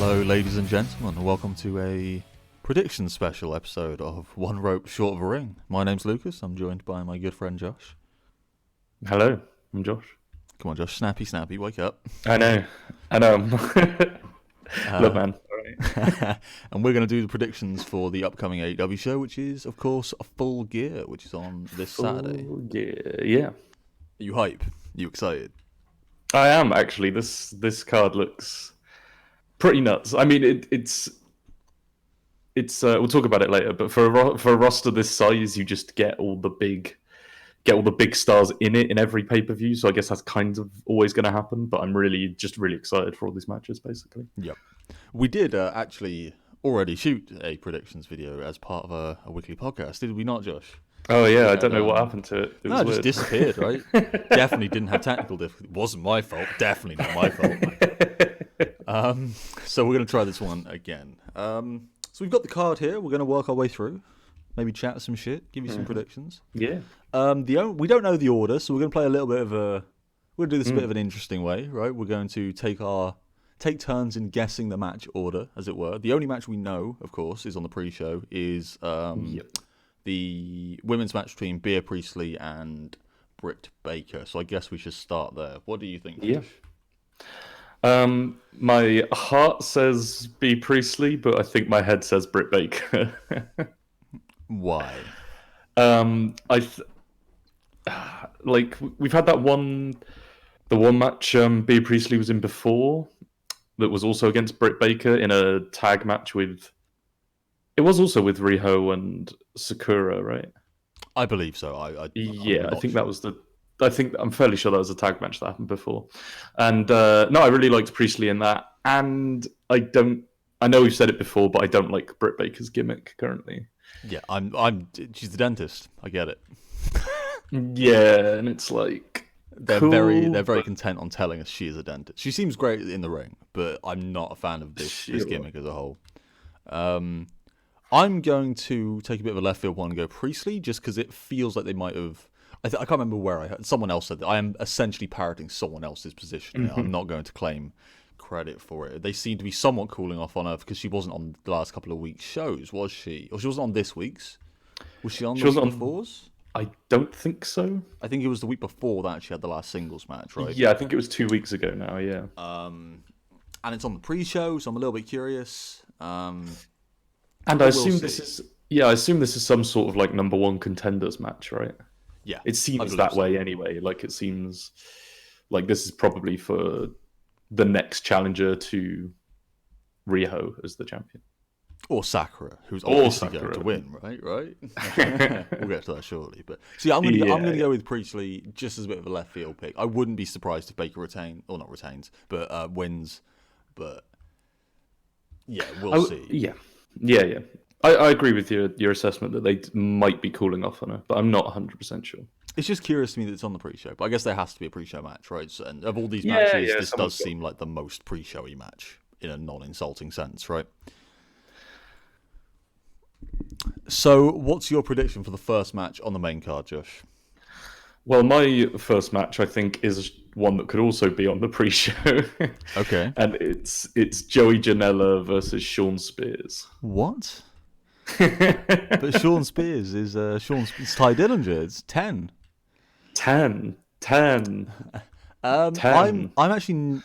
Hello, ladies and gentlemen, and welcome to a prediction special episode of One Rope Short of a Ring. My name's Lucas. I'm joined by my good friend Josh. Hello, I'm Josh. Come on, Josh. Snappy, wake up. I know. Look, man. And we're going to do the predictions for the upcoming AEW show, which is, of course, Full Gear, which is on this Saturday. Yeah. Are you hype? Are you excited? I am, actually. This card looks pretty nuts. I mean, it's we'll talk about it later, but for a roster this size, you just get all the big stars in it in every pay-per-view, so I guess that's kind of always going to happen, but I'm really excited for all these matches, basically. Yep. We did actually already shoot a predictions video as part of a weekly podcast, did we not, Josh? Oh, yeah, I don't know what happened to it. It was just disappeared, right? Definitely didn't have technical difficulties. It wasn't my fault. Definitely not my fault. So we're going to try this one again. So we've got the card here. We're going to work our way through. Maybe chat some shit, give you some predictions. Yeah. We don't know the order, so we're going to play a little bit of a... We're going to do this a bit of an interesting way, right? We're going to take turns in guessing the match order, as it were. The only match we know, of course, is on the pre-show, is the women's match between Bea Priestley and Britt Baker. So I guess we should start there. What do you think, Josh? My heart says Bea Priestley, but I think my head says Britt Baker. Why? We've had the one match Bea Priestley was in before that was also against Britt Baker in a tag match with. It was also with Riho and Sakura, right? I believe so. I think that was the. I'm fairly sure that was a tag match that happened before, and I really liked Priestley in that, and I know we've said it before, but I don't like Britt Baker's gimmick currently. Yeah, she's the dentist. I get it. Yeah, and it's like they're cool, very content on telling us she is a dentist. She seems great in the ring, but I'm not a fan of this gimmick as a whole. I'm going to take a bit of a left field one and go Priestley, just because it feels like they might have. I can't remember where I heard. Someone else said that. I am essentially parroting someone else's position. I'm not going to claim credit for it. They seem to be somewhat cooling off on her because she wasn't on the last couple of weeks' shows, was she? Or she wasn't on this week's? Was she on the week before's? I don't think so. I think it was the week before that she had the last singles match, right? Yeah, I think it was 2 weeks ago now, yeah. And it's on the pre-show, so I'm a little bit curious. And I assume this is some sort of like number one contenders match, right? Yeah. It seems that way anyway. Like it seems like this is probably for the next challenger to Riho as the champion. Or Sakura, who's obviously going to win, right? We'll get to that shortly. But see, I'm going to go with Priestley just as a bit of a left field pick. I wouldn't be surprised if Baker wins. But yeah, we'll see. Yeah. I agree with your assessment that they might be cooling off on her, but I'm not 100% sure. It's just curious to me that it's on the pre-show, but I guess there has to be a pre-show match, right? So, and of all these matches, this does seem like the most pre-showy match in a non-insulting sense, right? So, what's your prediction for the first match on the main card, Josh? Well, my first match, I think, is one that could also be on the pre-show. Okay. And it's Joey Janela versus Sean Spears. What? But Sean Spears is it's Ty Dillinger. It's 10. 10. I'm actually.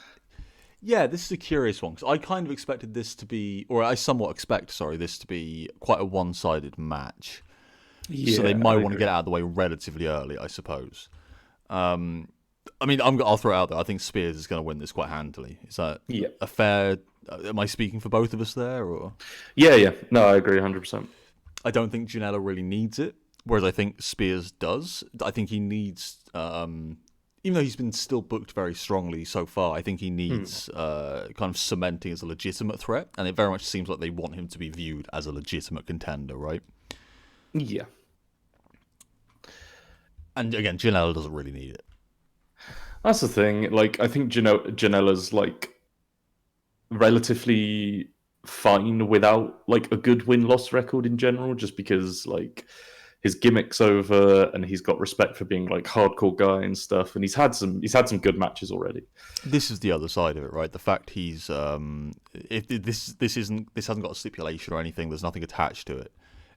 Yeah, this is a curious one because I kind of expected this to be, or I somewhat expect, this to be quite a one-sided match. Yeah, so they might want to get it out of the way relatively early, I suppose. I mean, I'll throw it out there. I think Spears is going to win this quite handily. Is that a fair? Am I speaking for both of us there, or? Yeah. No, I agree 100%. I don't think Janela really needs it, whereas I think Spears does. I think he needs. Even though he's been still booked very strongly so far, I think he needs kind of cementing as a legitimate threat, and it very much seems like they want him to be viewed as a legitimate contender, right? Yeah. And again, Janela doesn't really need it. That's the thing. Like, I think Janela's like relatively fine without like a good win-loss record in general, just because like his gimmick's over, and he's got respect for being like hardcore guy and stuff. And he's had some good matches already. This is the other side of it, right? The fact he's if this hasn't got a stipulation or anything. There's nothing attached to it.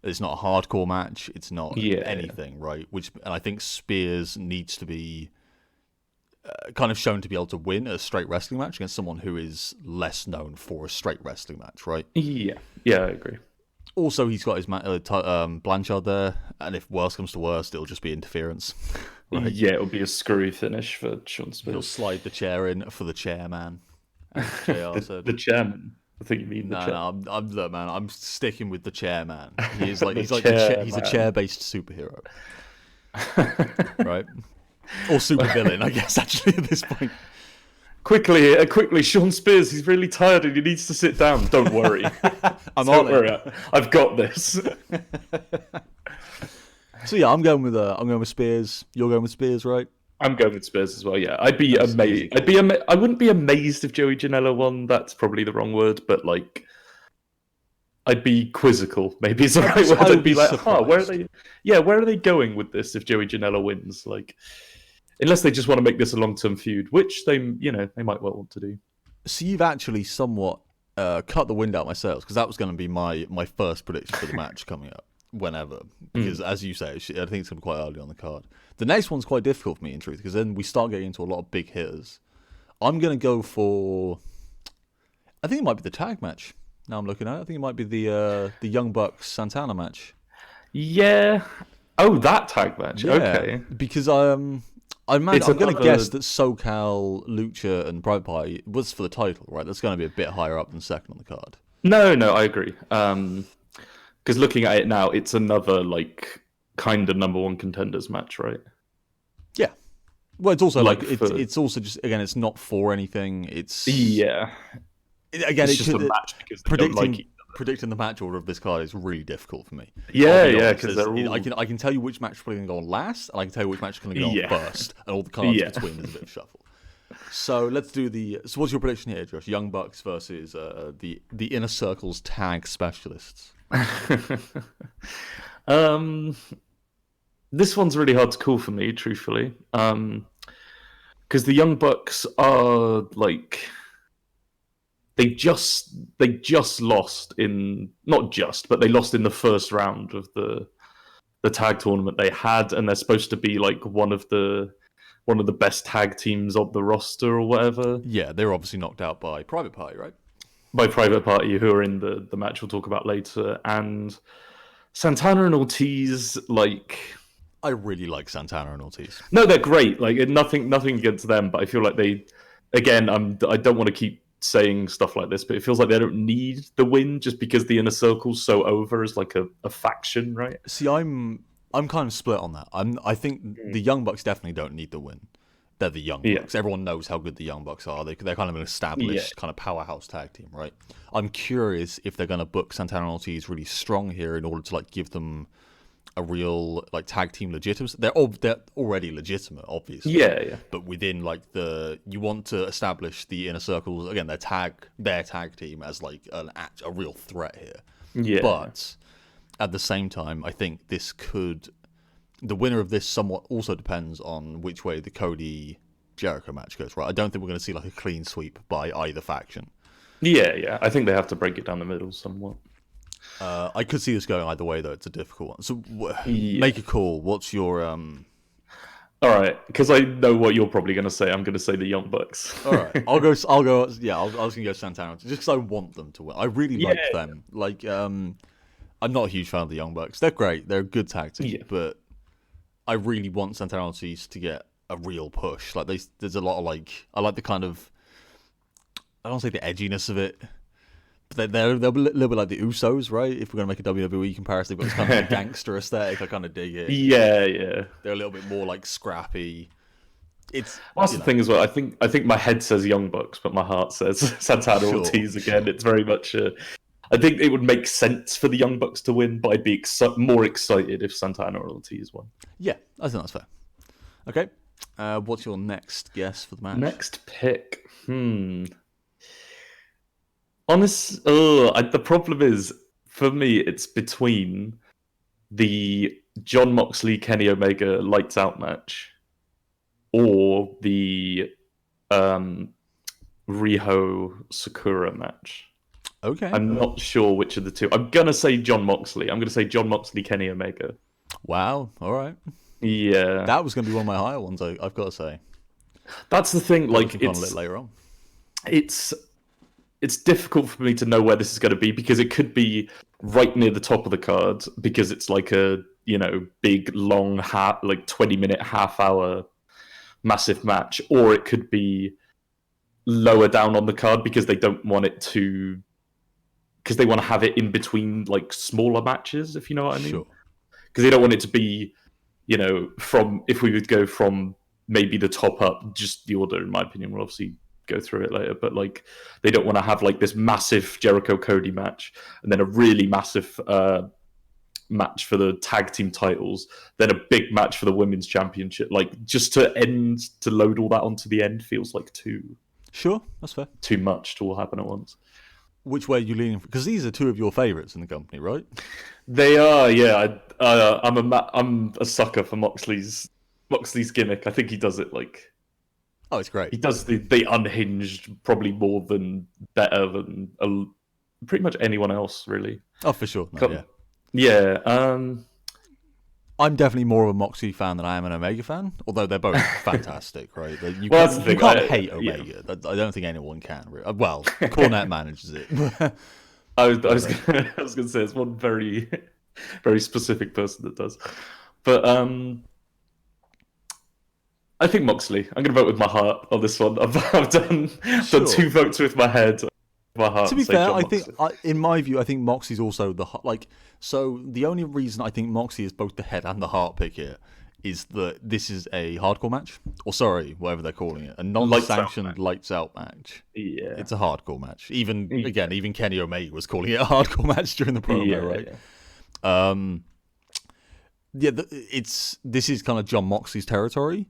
It's not a hardcore match. It's not anything, right? And I think Spears needs to be kind of shown to be able to win a straight wrestling match against someone who is less known for a straight wrestling match, right? Yeah, I agree. Also, he's got his Blanchard there, and if worse comes to worst, it'll just be interference. Right? Yeah, it'll be a screwy finish for Sean Spears. He'll slide the chair in for the chairman. The chairman. I think you mean the chair. Look, man, I'm sticking with the chairman. He's a chair-based superhero, right? Or supervillain, I guess. Actually, at this point. Quickly, Sean Spears. He's really tired and he needs to sit down. Don't worry. Don't worry. I've got this. So yeah, I'm going with Spears. You're going with Spears, right? I'm going with Spears as well. Yeah, I'd be amazed. I wouldn't be amazed if Joey Janela won. That's probably the wrong word, but like, I'd be quizzical. Maybe it's the right word. I'd be like, where are they? Yeah, where are they going with this if Joey Janela wins? Like, unless they just want to make this a long-term feud, which they might well want to do. So you've actually somewhat cut the wind out my sails, because that was going to be my first prediction for the match coming up. Whenever, because as you say, I think it's going to be quite early on the card. The next one's quite difficult for me, in truth, because then we start getting into a lot of big hitters. I'm going to go for, I think it might be the tag match. Now I'm looking at it, I think it might be the Young Bucks Santana match. Yeah. Oh, that tag match. Yeah, okay. Because I'm going to guess that SoCal, Lucha, and Private Party was for the title, right? That's going to be a bit higher up than second on the card. No, I agree. Because looking at it now, it's another like kind of number one contenders match, right? Yeah. Well, it's also it's also just, again, it's not for anything. It's again, it's just a match because predicting the match order of this card is really difficult for me. Yeah, because I can tell you which match is probably going to go on last, and I can tell you which match is going to go on first, and all the cards between is a bit of shuffle. So let's do So what's your prediction here, Josh? Young Bucks versus the Inner Circle's tag specialists. This one's really hard to call for me, truthfully, because the Young Bucks are like they just lost but they lost in the first round of the tag tournament they had, and they're supposed to be like one of the best tag teams of the roster or whatever. Yeah, they're obviously knocked out by Private Party, right? By Private Party, who are in the match we'll talk about later, and Santana and Ortiz, like... I really like Santana and Ortiz. No, they're great. Like, nothing against them, but I feel like they... Again, I don't want to keep saying stuff like this, but it feels like they don't need the win just because the Inner Circle's so over as like a faction, right? See, I'm kind of split on that. I think the Young Bucks definitely don't need the win. They're the Young Bucks. Everyone knows how good the Young Bucks are. They're kind of an established kind of powerhouse tag team, right? I'm curious if they're going to book Santana and Ortiz really strong here in order to like give them a real like tag team legitimacy. They're already legitimate, obviously. Yeah. But within like you want to establish the Inner Circles again, their tag team as like a real threat here. Yeah. But at the same time, I think the winner of this somewhat also depends on which way the Cody Jericho match goes, right? I don't think we're going to see like a clean sweep by either faction. Yeah. I think they have to break it down the middle somewhat. I could see this going either way, though. It's a difficult one. So make a call. What's your... All right, because I know what you're probably going to say. I'm going to say the Young Bucks. All right, I'll go. Yeah, I was going to go Santana just because I want them to win. I really like them. Like, I'm not a huge fan of the Young Bucks. They're great. They're a good tag team, but I really want Santana and Ortiz to get a real push. Like, there's a lot of like, I like the kind of, I don't say the edginess of it, but they're a little bit like the Usos, right? If we're gonna make a WWE comparison, they've got this kind of like gangster aesthetic. I kind of dig it. Yeah. They're a little bit more like scrappy. That's the thing as well. I think my head says Young Bucks, but my heart says Santana Ortiz again. It's very much. I think it would make sense for the Young Bucks to win, but I'd be more excited if Santana or Ortiz won. Yeah, I think that's fair. Okay, what's your next guess for the match? Next pick. The problem is, for me, it's between the John Moxley Kenny Omega lights out match, or the Riho Sakura match. Okay. I'm not sure which of the two. I'm gonna say John Moxley. I'm gonna say John Moxley Kenny Omega. Wow. All right. Yeah, That was going to be one of my higher ones. I've got to say. that's the thing. That was Like kind of lit later on. it's difficult for me to know where this is going to be because it could be right near the top of the card because it's like a big long like 20-minute half hour massive match, or it could be lower down on the card because they don't want it to because they want to have it in between like smaller matches, if you know what I mean. Sure. Because they don't want it to be from if we would go from maybe the top up, just the order in my opinion, we'll obviously go through it later, but like they don't want to have like this massive Jericho Cody match and then a really massive match for the tag team titles, then a big match for the women's championship. Like just to load all that onto the end feels like Sure, that's fair. too much to all happen at once. Which way are you leaning? Because these are two of your favourites in the company, right? They are, yeah. I'm a sucker for Moxley's gimmick. I think he does it like Oh, it's great. he does the unhinged probably more than better than pretty much anyone else, really. Oh, for sure. No, yeah. Yeah. I'm definitely more of a Moxley fan than I am an Omega fan, although they're both fantastic, right? You that's the thing. can't hate Omega. Yeah. I don't think anyone can. Really. Well, Cornette manages it. I was going to say it's one very, very specific person that does. But I think Moxley. I'm going to vote with my heart on this one. I've done two votes with my head. My heart. To be fair, I think, in my view, I think Moxley's also the like. So the only reason I think Moxley is both the head and the heart pick here is that this is a hardcore match, or sorry, whatever they're calling it, a non-sanctioned lights out match. Yeah, it's a hardcore match. Even Kenny Omega was calling it a hardcore match during the promo, right? Yeah. This is kind of John Moxley's territory.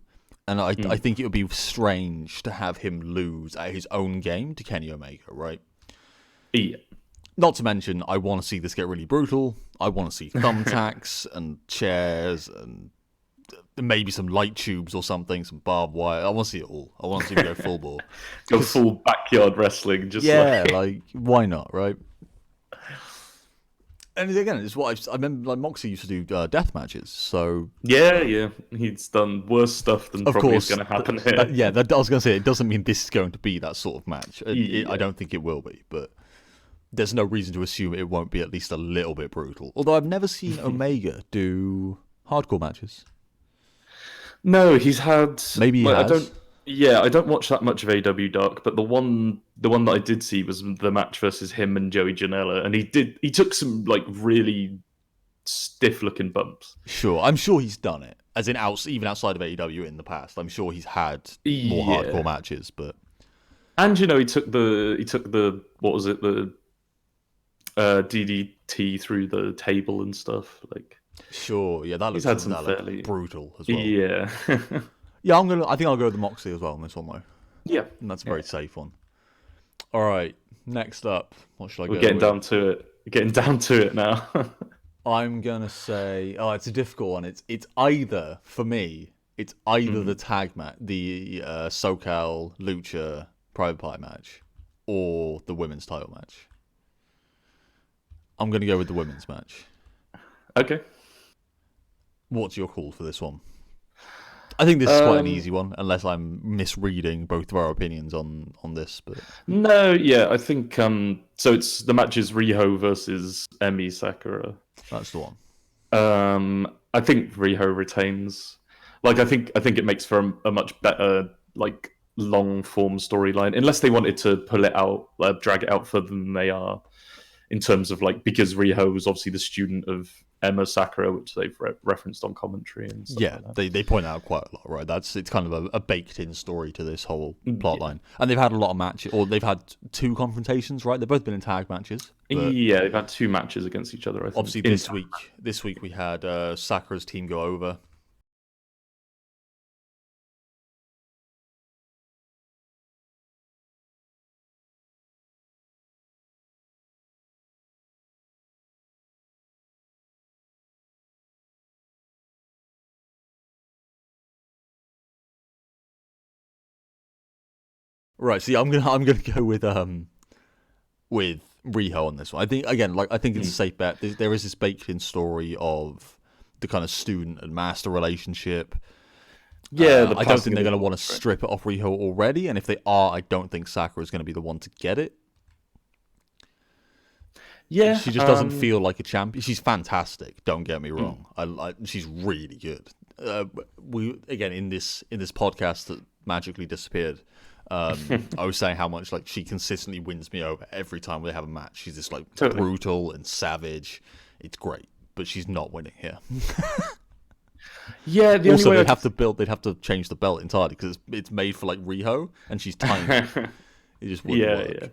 And I think it would be strange to have him lose at his own game to Kenny Omega, right? Yeah. Not to mention, I want to see this get really brutal. I want to see thumbtacks and chairs and maybe some light tubes or something, some barbed wire. I want to see it all. I want to see him go full bore. Go full backyard wrestling. Just like why not, right? And again, it's what I remember. Like Moxley used to do death matches, so yeah, he's done worse stuff than probably is going to happen here. I was going to say it doesn't mean this is going to be that sort of match. I don't think it will be, but there's no reason to assume it won't be at least a little bit brutal. Although I've never seen Omega do hardcore matches. No, he's had. Maybe he has. I don't watch that much of AEW Dark, but the one that I did see was the match versus him and Joey Janela, and he took some like really stiff looking bumps. Sure, I'm sure he's done it. As in even outside of AEW in the past, I'm sure he's had more hardcore matches, but and he took the what was it, the DDT through the table and stuff, like. Sure, yeah, that looks fairly brutal as well. Yeah. Yeah, I think I'll go with the Moxley as well on this one though. Yeah, and that's a very safe one. All right, next up, what should I go? We're getting down to it. Getting down to it now. I'm gonna say, it's a difficult one. It's either for me, it's either the tag match, the SoCal Lucha Private Party match, or the women's title match. I'm gonna go with the women's match. Okay. What's your call for this one? I think this is quite an easy one, unless I'm misreading both of our opinions on this. But no, yeah, I think so. It's the match is Riho versus Emi Sakura. That's the one. I think Riho retains. Like, I think it makes for a much better like long form storyline, unless they wanted to pull it out, drag it out further than they are, in terms of like, because Riho was obviously the student of Emma Sakura, which they've referenced on commentary and stuff. Yeah, like they point out quite a lot, right? It's kind of a baked-in story to this whole plot line. And they've had a lot of matches, or they've had 2 confrontations, right? They've both been in tag matches. Yeah, they've had 2 matches against each other, I think. Obviously, this week we had Sakura's team go over. Right. See, I'm gonna go with Riho on this one. I think again, I think it's a safe bet. There is this baked-in story of the kind of student and master relationship. Yeah, I don't think they're going to want to strip it off Riho already, and if they are, I don't think Sakura is going to be the one to get it. Yeah, she just doesn't feel like a champion. She's fantastic. Don't get me wrong. She's really good. We again in this podcast that magically disappeared. I was saying how much like she consistently wins me over every time we have a match. She's just like brutal and savage. It's great, but she's not winning here. Yeah. Also, they'd have to change the belt entirely because it's made for like Riho, and she's tiny. It just wouldn't work. Yeah.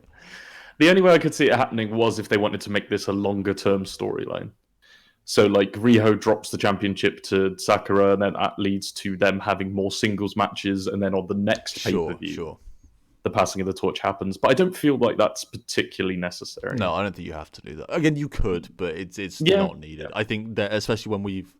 The only way I could see it happening was if they wanted to make this a longer term storyline. So like Riho drops the championship to Sakura, and then that leads to them having more singles matches, and then on the next pay-per-view, the passing of the torch happens. But I don't feel like that's particularly necessary. No, I don't think you have to do that. Again, you could, but it's not needed. I think that especially when we've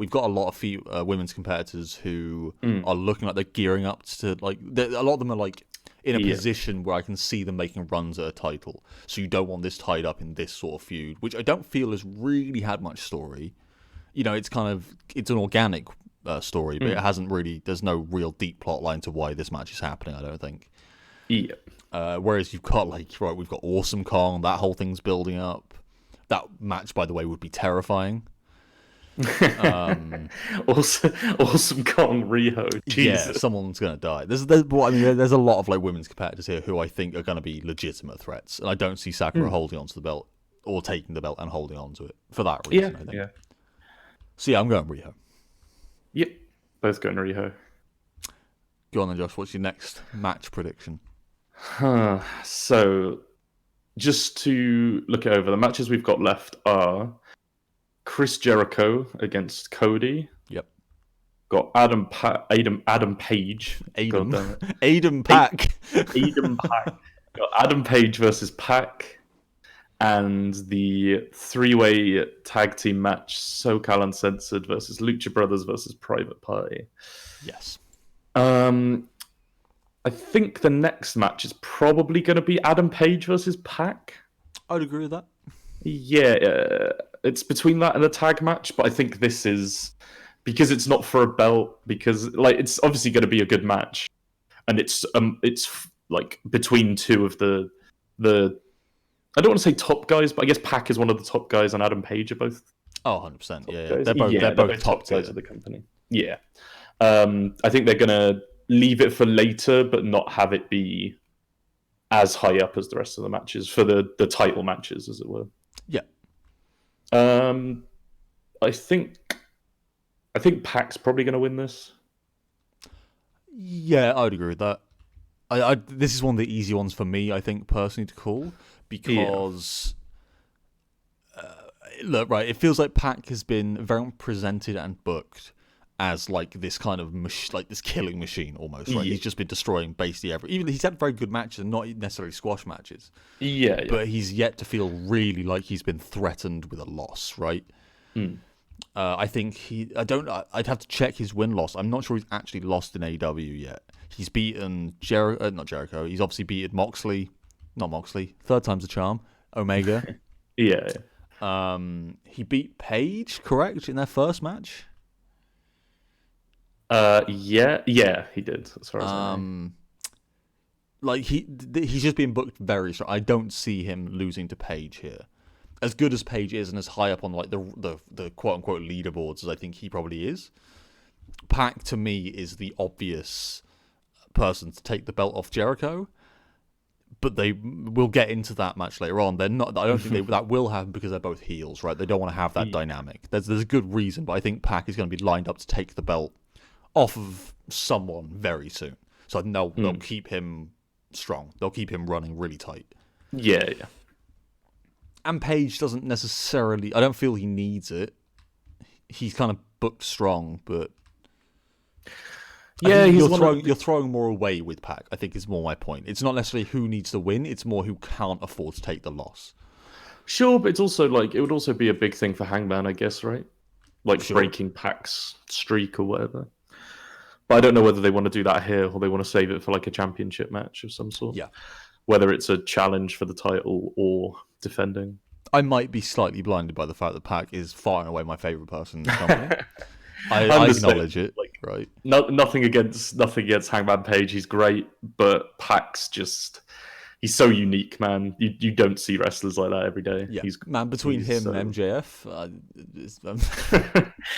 got a lot of women's competitors who are looking like they're gearing up to like a lot of them are like in a position where I can see them making runs at a title. So you don't want this tied up in this sort of feud, which I don't feel has really had much story. You know, it's an organic story, but it hasn't really. There's no real deep plot line to why this match is happening. I don't think. Yeah. Whereas you've got we've got Awesome Kong. That whole thing's building up. That match, by the way, would be terrifying. Awesome Kong Riho. Jesus. Yeah, someone's gonna die. There's a lot of like women's competitors here who I think are gonna be legitimate threats, and I don't see Sakura holding onto the belt or taking the belt and holding onto it for that reason. I think. Yeah. So yeah, I'm going Riho. Yep, both going Riho. Go on then, Josh. What's your next match prediction? So, just to look it over, the matches we've got left are Chris Jericho against Cody. Yep. Got Adam Page. Adam Pack. Adam Pack. Got Adam Page versus Pac. And the three-way tag team match, SoCal Uncensored versus Lucha Brothers versus Private Party. Yes. I think the next match is probably going to be Adam Page versus Pac. I'd agree with that. Yeah, it's between that and a tag match, but I think this is because it's not for a belt. Because like it's obviously going to be a good match, and it's like between two of the I don't want to say top guys, but I guess Pac is one of the top guys, and Adam Page are both. Oh, 100%. Yeah. They're both top guys of the company. Yeah. I think they're going to leave it for later, but not have it be as high up as the rest of the matches for the title matches, as it were. Yeah. I think Pac's probably going to win this. Yeah, I would agree with that. This is one of the easy ones for me, I think, personally, to call because look, right, it feels like Pac has been very much presented and booked as like this kind of like this killing machine almost, right? He's just been destroying basically even he's had very good matches and not necessarily squash matches. Yeah. But he's yet to feel really like he's been threatened with a loss, right? I think I'd have to check his win-loss. I'm not sure he's actually lost in AEW yet. He's beaten not Jericho. He's obviously beaten not Moxley. Third time's a charm. Omega. Yeah. He beat Page, correct, in their first match? Yeah, he did. As far as I know. Like he's just been booked very strong. I don't see him losing to Page here. As good as Page is, and as high up on like the quote unquote leaderboards as I think he probably is, Pac to me is the obvious person to take the belt off Jericho. But we'll get into that match later on. They're not. I don't think that will happen because they're both heels, right? They don't want to have that dynamic. There's a good reason, but I think Pac is going to be lined up to take the belt off of someone very soon. So they'll keep him strong. They'll keep him running really tight. Yeah. And Page doesn't necessarily. I don't feel he needs it. He's kind of booked strong, but yeah, you're throwing more away with Pac. I think is more my point. It's not necessarily who needs to win. It's more who can't afford to take the loss. Sure, but it's also like it would also be a big thing for Hangman, I guess, right? Like breaking Pac's streak or whatever. But I don't know whether they want to do that here or they want to save it for like a championship match of some sort. Yeah. Whether it's a challenge for the title or defending. I might be slightly blinded by the fact that Pac is far and away my favourite person in the company. I acknowledge it, like, right? Nothing against Hangman Page. He's great, but Pac's just he's so unique, man. You don't see wrestlers like that every day. Yeah, man. Between him and MJF,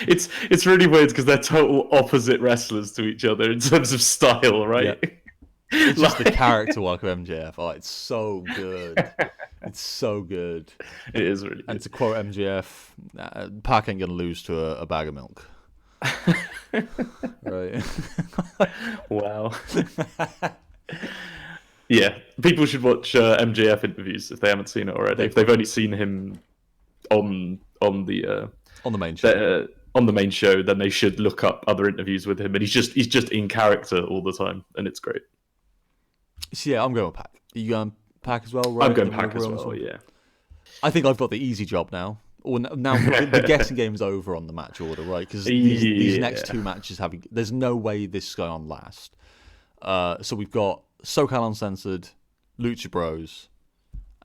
it's really weird because they're total opposite wrestlers to each other in terms of style, right? Yeah. It's just the character work of MJF. Oh, it's so good. It's so good. It is really good. And to quote MJF, Pac ain't gonna lose to a bag of milk. Right. Wow. Yeah, people should watch MJF interviews if they haven't seen it already. If they've only seen him on the main show. On the main show, then they should look up other interviews with him, and he's just in character all the time, and it's great. So yeah, I'm going with Pac. Are you going Pac as well? Right? I'm going Pac as well. Yeah. I think I've got the easy job now. Or now the guessing game's over on the match order, right? Because these next two matches there's no way this is going on last. So we've got SoCal Uncensored, Lucha Bros,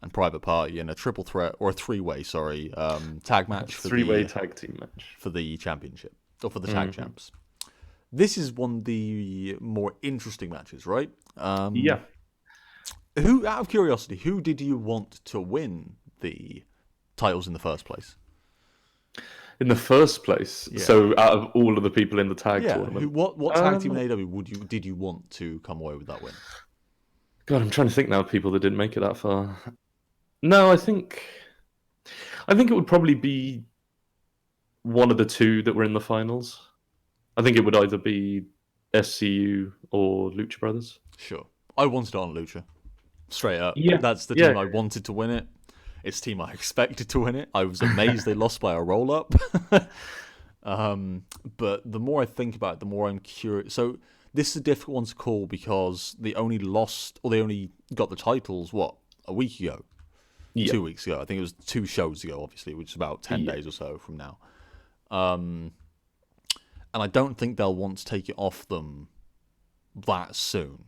and Private Party in a triple threat or a three-way, tag match for three-way tag team match for the championship or for the tag champs. This is one of the more interesting matches, right? Yeah. Who, out of curiosity, who did you want to win the titles in the first place? In the first place, yeah. So out of all of the people in the tag tournament, what tag team in AEW did you want to come away with that win? God, I'm trying to think now of people that didn't make it that far. No, I think it would probably be one of the two that were in the finals. I think it would either be SCU or Lucha Brothers. Sure, I wanted on Lucha, straight up. Yeah, that's the team I wanted to win it. It's the team I expected to win it. I was amazed they lost by a roll-up. But the more I think about it, the more I'm curious. So this is a difficult one to call because they only got the titles, a week ago? Yeah. 2 weeks ago. I think it was 2 shows ago, obviously, which is about 10 days or so from now. And I don't think they'll want to take it off them that soon.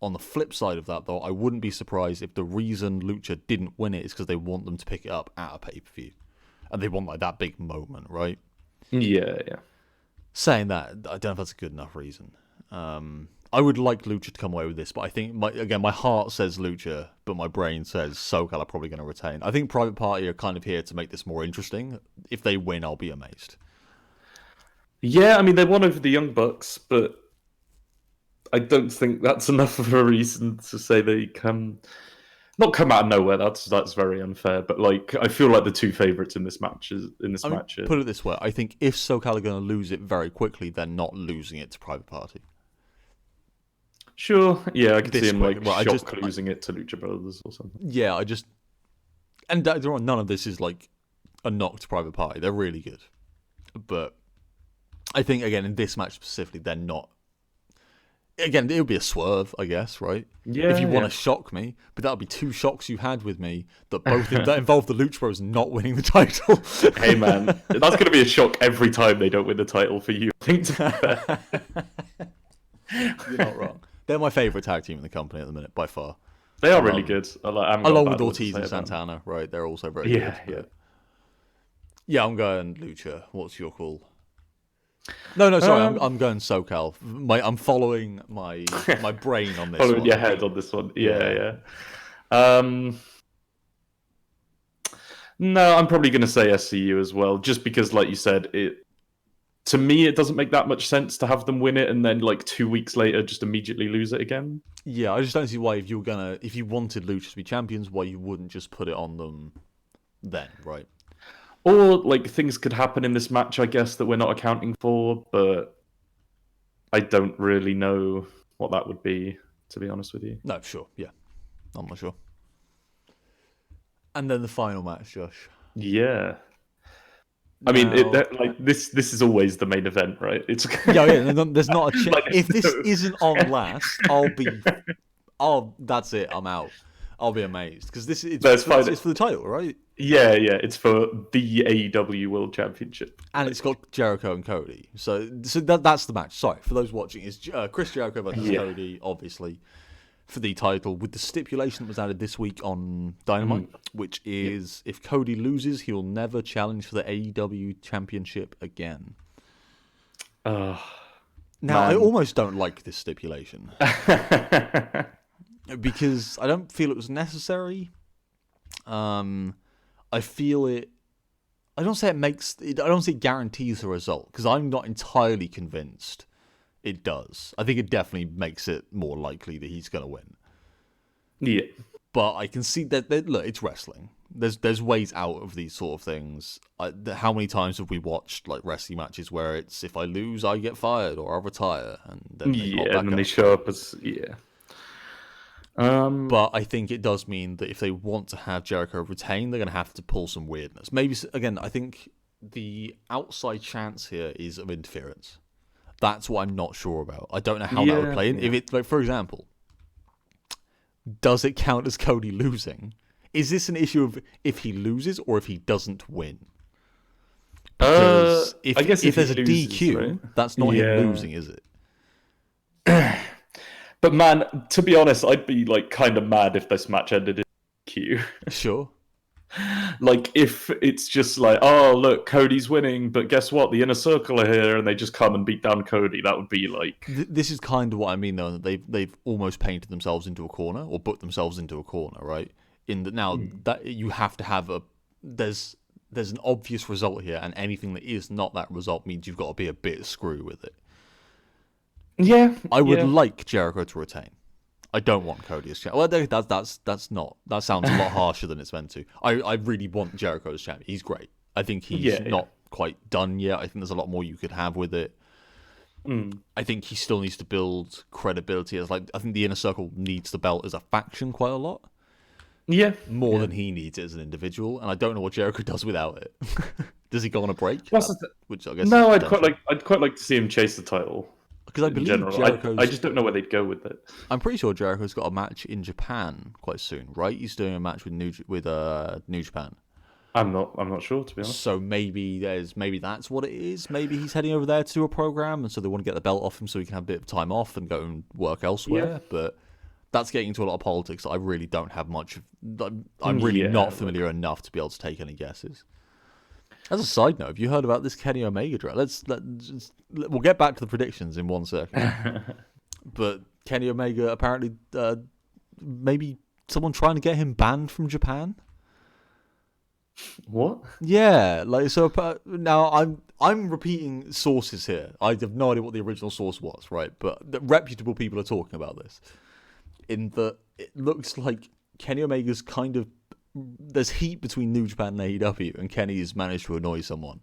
On the flip side of that, though, I wouldn't be surprised if the reason Lucha didn't win it is because they want them to pick it up at a pay-per-view. And they want like that big moment, right? Yeah. Saying that, I don't know if that's a good enough reason. I would like Lucha to come away with this, but I think, my heart says Lucha, but my brain says SoCal are probably going to retain. I think Private Party are kind of here to make this more interesting. If they win, I'll be amazed. Yeah, I mean, they won over the Young Bucks, but I don't think that's enough of a reason to say they not come out of nowhere. That's very unfair. But like, I feel like the two favourites in this match Put it this way: I think if SoCal are going to lose it very quickly, they're not losing it to Private Party. Sure, yeah, I could see him losing it to Lucha Brothers or something. Yeah, and none of this is like a knock to Private Party. They're really good, but I think again in this match specifically, they're not. Again, it would be a swerve, I guess, right? Yeah. If you want to shock me, but that would be 2 shocks you had with me that that involve the Lucha Bros not winning the title. Hey man, that's going to be a shock every time they don't win the title for you. I think. To You're not wrong. They're my favourite tag team in the company at the minute, by far. They are really good. Along with Ortiz and Santana, right? They're also very good. Yeah. Yeah, I'm going Lucha. What's your call? No, sorry, I'm going SoCal. I'm following my brain on this. Following your head on this one. Yeah. No, I'm probably going to say SCU as well, just because, like you said, to me it doesn't make that much sense to have them win it and then like 2 weeks later just immediately lose it again. Yeah, I just don't see why if you wanted Lucha to be champions, why you wouldn't just put it on them then, right? Or, like, things could happen in this match, I guess, that we're not accounting for, but I don't really know what that would be, to be honest with you. No, sure, yeah. I'm not sure. And then the final match, Josh. Yeah. I mean, this is always the main event, right? It's yeah. There's not a chance. If this isn't on last, that's it. I'm out. I'll be amazed because it's for the title, right? Yeah, it's for the AEW World Championship. And it's got Jericho and Cody. So that's the match. Sorry, for those watching, it's Chris Jericho versus Cody, obviously, for the title, with the stipulation that was added this week on Dynamite, which is if Cody loses, he will never challenge for the AEW Championship again. Now, I almost don't like this stipulation. Because I don't feel it was necessary. I feel it. I don't say it makes. I don't say it guarantees the result, because I'm not entirely convinced it does. I think it definitely makes it more likely that he's going to win. Yeah, but I can see that look, it's wrestling. There's ways out of these sort of things. How many times have we watched like wrestling matches where it's if I lose, I get fired or I retire, and then they show up as But I think it does mean that if they want to have Jericho retain, they're going to have to pull some weirdness. Maybe, again, I think the outside chance here is of interference. That's what I'm not sure about. I don't know how that would play in. If it, like, for example, does it count as Cody losing? Is this an issue of if he loses or if he doesn't win? Because I guess if there's loses, a DQ, right? that's not him losing, is it? But man, to be honest, I'd be like kind of mad if this match ended in DQ. Sure. Like if it's just like, oh look, Cody's winning, but guess what? The Inner Circle are here, and they just come and beat down Cody. That would be like. This is kind of what I mean, though. That they've almost painted themselves into a corner, or put themselves into a corner, right? In that now that you have to have there's an obvious result here, and anything that is not that result means you've got to be a bit screwy with it. Yeah, I would like Jericho to retain. I don't want Cody as champion. Well, that's not. That sounds a lot harsher than it's meant to. I really want Jericho as champion. He's great. I think he's not quite done yet. I think there's a lot more you could have with it. I think he still needs to build credibility as I think the Inner Circle needs the belt as a faction quite a lot. Yeah, more than he needs it as an individual, and I don't know what Jericho does without it. Does he go on a break? Which I guess no, I'd quite like to see him chase the title. Because I believe Jericho's... I just don't know where they'd go with it. I'm pretty sure Jericho's got a match in Japan quite soon, right? He's doing a match with New Japan. I'm not sure, to be honest. So maybe that's what it is. Maybe he's heading over there to do a program, and so they want to get the belt off him so he can have a bit of time off and go and work elsewhere. Yeah. But that's getting into a lot of politics that I really don't have much of. I'm really not familiar enough to be able to take any guesses. As a side note, have you heard about this Kenny Omega draft? We'll get back to the predictions in 1 second. But Kenny Omega apparently, maybe someone trying to get him banned from Japan. What? Yeah, now I'm repeating sources here. I have no idea what the original source was, right? But reputable people are talking about this. In that it looks like Kenny Omega's kind of. There's heat between New Japan and AEW, and Kenny has managed to annoy someone.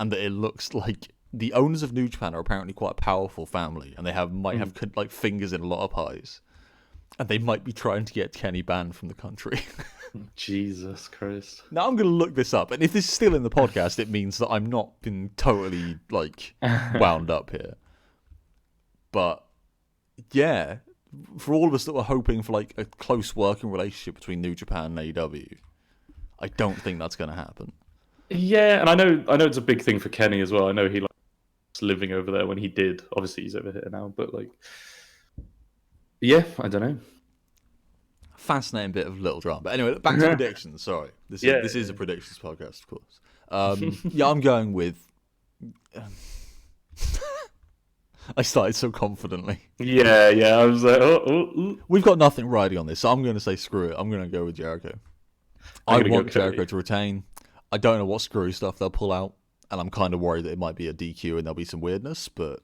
And that it looks like the owners of New Japan are apparently quite a powerful family, and they might have like fingers in a lot of pies. And they might be trying to get Kenny banned from the country. Jesus Christ. Now I'm going to look this up, and if this is still in the podcast, it means that I'm not been totally like wound up here. But yeah, for all of us that were hoping for like a close working relationship between New Japan and AEW, I don't think that's going to happen. Yeah, and I know it's a big thing for Kenny as well. I know he was living over there when he did. Obviously, he's over here now, but like, yeah, I don't know. Fascinating bit of little drama. But anyway, back to predictions. Sorry, this is a predictions podcast, of course. Yeah, I'm going with. I started so confidently. Yeah. I was like, oh. We've got nothing riding on this, so I'm going to say screw it. I'm going to go with Jericho. I want Jericho to retain. I don't know what screwy stuff they'll pull out, and I'm kind of worried that it might be a DQ and there'll be some weirdness, but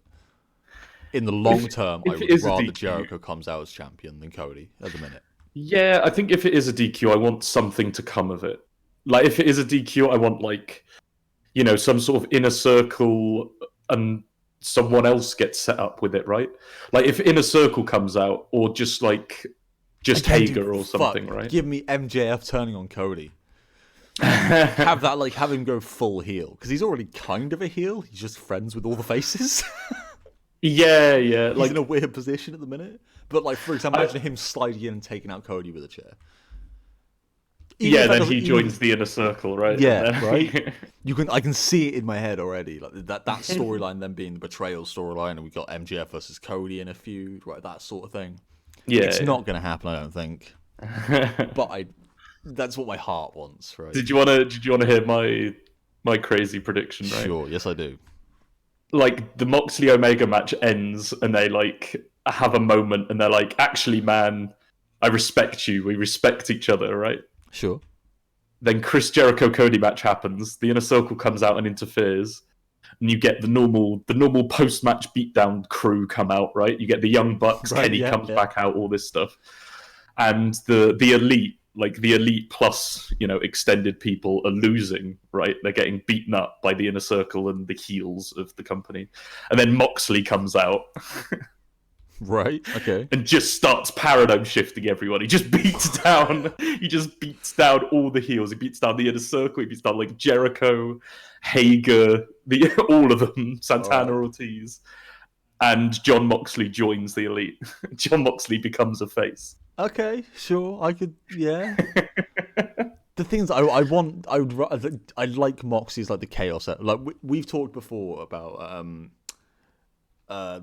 in the long term, I would rather Jericho comes out as champion than Cody at the minute. Yeah, I think if it is a DQ, I want something to come of it. Like, if it is a DQ, I want, like, some sort of Inner Circle and someone else gets set up with it, right? Like, if Inner Circle comes out, or just Hager or something, right? Give me MJF turning on Cody. Have him go full heel, because he's already kind of a heel. He's just friends with all the faces. Yeah. He's in a weird position at the minute. But, like, for example, imagine him sliding in and taking out Cody with a chair. Yeah, then he joins the Inner Circle, right? Yeah, right. I can see it in my head already, like that storyline then being the betrayal storyline, and we've got MJF versus Cody in a feud, right? That sort of thing. Yeah, it's not going to happen, I don't think. But that's what my heart wants, right? Did you want to hear my crazy prediction? Right? Sure. Yes, I do. Like the Moxley Omega match ends, and they like have a moment, and they're like, "Actually, man, I respect you. We respect each other," right? Sure. Then Chris Jericho Cody match happens. The Inner Circle comes out and interferes, and you get the normal post match beatdown crew come out. Right, you get the Young Bucks. Right, Kenny comes back out. All this stuff, and the elite, like the elite plus extended people, are losing. Right, they're getting beaten up by the Inner Circle and the heels of the company, and then Moxley comes out. Right. Okay. And just starts paradigm shifting everyone. He just beats down. All the heels. He beats down the Inner Circle. He beats down like Jericho, Hager, all of them. Santana Ortiz, and John Moxley joins the elite. John Moxley becomes a face. Okay, sure. I could. Yeah. The things I like Moxley's like the chaos. Like we've talked before about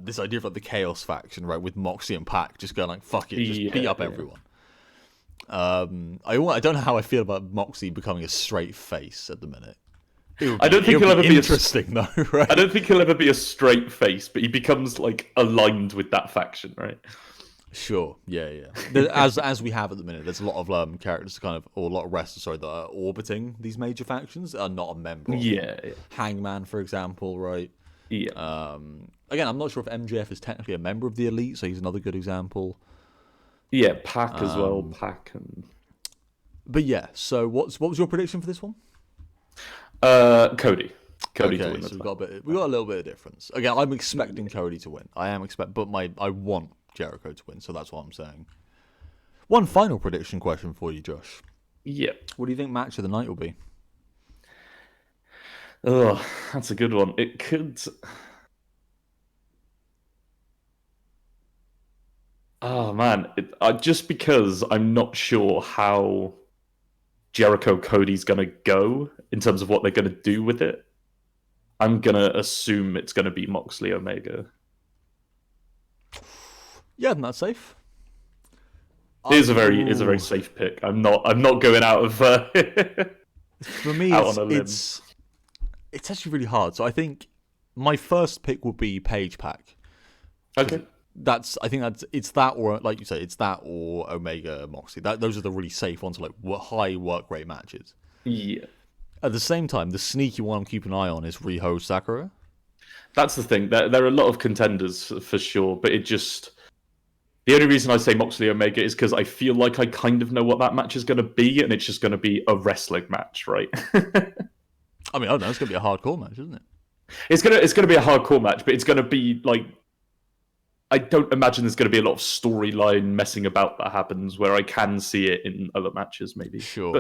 this idea of like the chaos faction, right? With Moxley and Pac just going like, fuck it, just beat up everyone. I don't know how I feel about Moxley becoming a straight face at the minute. I don't think he'll ever be interesting though, right? I don't think he'll ever be a straight face, but he becomes like aligned with that faction, right? Sure, yeah. As we have at the minute, there's a lot of characters or a lot of wrestlers, that are orbiting these major factions are not a member. Yeah. Hangman, for example, right? Yeah. Again, I'm not sure if MJF is technically a member of the elite, so he's another good example. Yeah, Pac as well. Pac and. But yeah, so what was your prediction for this one? Cody. Cody to win. So we got a little bit of difference. Again, I'm expecting Cody to win. I want Jericho to win, so that's what I'm saying. One final prediction question for you, Josh. Yeah. What do you think match of the night will be? Oh, that's a good one. It could. Oh man, just because I'm not sure how Jericho Cody's gonna go in terms of what they're gonna do with it, I'm gonna assume it's gonna be Moxley Omega. Yeah, that's safe. It is a very safe pick. I'm not going out of. For me, it's actually really hard. So I think my first pick would be Page Pac. Okay. It's that, or like you say, it's that or Omega Moxley. Those are the really safe ones, like high work rate matches. Yeah. At the same time, the sneaky one I'm keeping an eye on is Riho Sakura. That's the thing. There are a lot of contenders for sure, but the only reason I say Moxley Omega is because I feel like I kind of know what that match is going to be, and it's just going to be a wrestling match, right? I mean, I don't know. It's going to be a hardcore match, isn't it? It's going to be a hardcore match, but it's going to be like. I don't imagine there's going to be a lot of storyline messing about that happens where I can see it in other matches, maybe. Sure.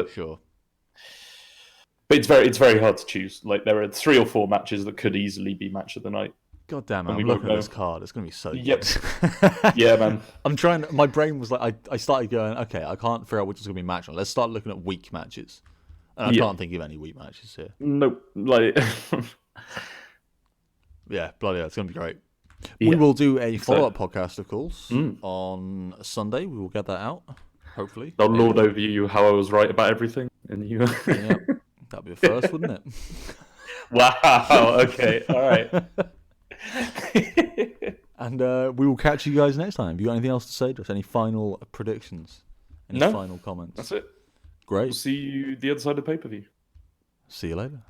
But it's very hard to choose. Like there are 3 or 4 matches that could easily be match of the night. God damn it! I'm looking at this card. It's going to be so good. Yep. Yeah, man. I'm trying. My brain was like, I started going, okay, I can't figure out which is going to be match on. Let's start looking at weak matches. And I can't think of any weak matches here. Nope. Like. Yeah, bloody hell, it's going to be great. Yeah. We will do a follow-up podcast, of course, on Sunday. We will get that out, hopefully. I'll lord over you how I was right about everything. And you... Yeah, that'd be a first, wouldn't it? Wow, okay, all right. And we will catch you guys next time. Have you got anything else to say? Just any final predictions? Any final comments? That's it. Great. We'll see you the other side of the pay-per-view. See you later.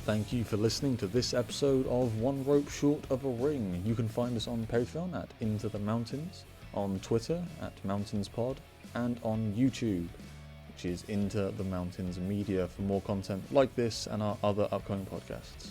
Thank you for listening to this episode of One Rope Short of a Ring. You can find us on Patreon at Into the Mountains, on Twitter at MountainsPod, and on YouTube, which is Into the Mountains Media, for more content like this and our other upcoming podcasts.